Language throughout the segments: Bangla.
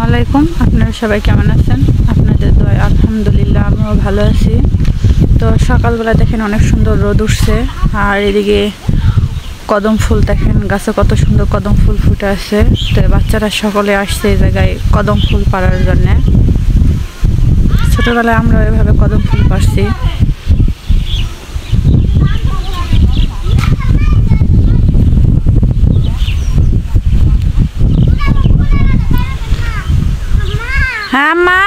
আলাইকুম। আপনারা সবাই কেমন আছেন? আপনাদের দোয়ায় আলহামদুলিল্লাহ আমিও ভালো আছি। তো সকালবেলা দেখেন অনেক সুন্দর রোদ উঠছে, আর এদিকে কদম ফুল দেখেন গাছে কত সুন্দর কদম ফুল ফুটে আছে। তো বাচ্চারা সকলে আসছে এই জায়গায় কদম ফুল পাড়ার জন্যে। ছোটোবেলায় আমরা এভাবে কদম ফুল পাড়ছি। হ্যাঁ মা,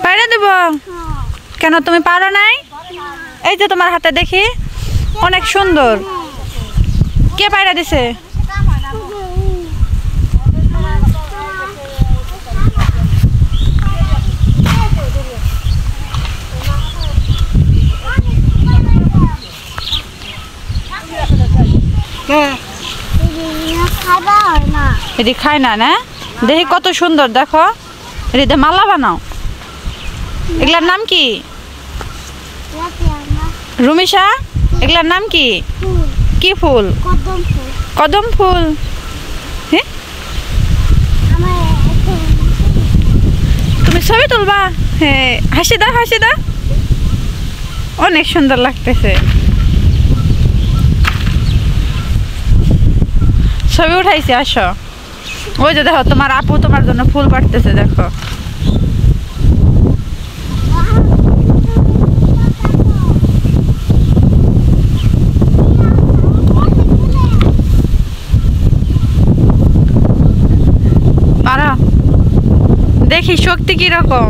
পায়রা দেব কেন? তুমি পারো নাই? এই যে তোমার হাতে দেখি অনেক সুন্দর। কে পায়রা দিছে? এটি খায় না না? দেখি কত সুন্দর, দেখো এটিতে মালা বানাও। এগুলার নাম কি রুমিশা? এগুলার নাম কি? কি ফুল? কদম ফুল। হ্যাঁ, তুমি ছবি তুলবা? হ্যাঁ, হাসি দাও হাসি দাও, অনেক সুন্দর লাগতেছে। ছবি উঠাইছি, আসো। ওই যে দেখো তোমার আপু তোমার জন্য ফুল পাড়তেছে, দেখো। পারা দেখি শক্তি কিরকম।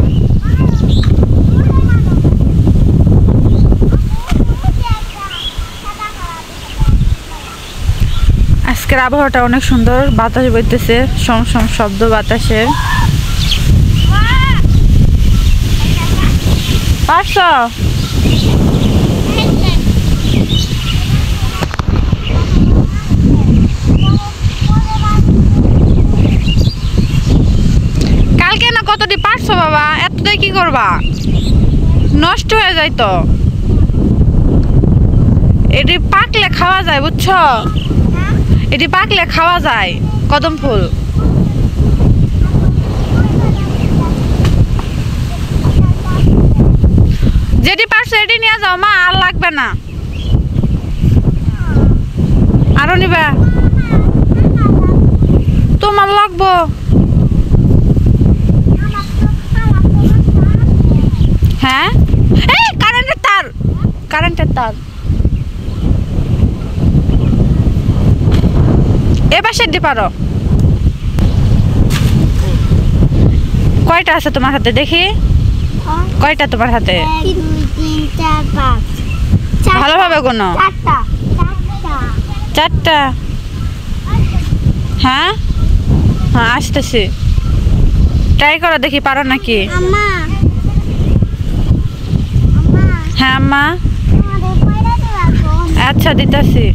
আজকের আবহাওয়াটা অনেক সুন্দর, বাতাস বইতেছে, সম সম শব্দ বাতাসের। পারছো? কালকে না কতটি পারছো বাবা? এতটাই কি করবা? নষ্ট হয়ে যায় তো। এটি পাকলে খাওয়া যায়, বুঝছো? এটি পাকলে খাওয়া যায় কদম ফুল। যেটি পারছো এটি নিয়ে যাও মা, আর লাগবে না। আরো নিবা? তোমার লাগবো। হ্যাঁ, এই কারেন্টের তার, কারেন্টের তার। এবার সেটি পারো। কয়টা আছে তোমার হাতে দেখি? কয়টা তোমার হাতে? ভালোভাবে গোনো। চারটা। হ্যাঁ হ্যাঁ, আসতেছি। ট্রাই করো দেখি পারো নাকি। হ্যাঁ আম্মা, আচ্ছা দিতেছি।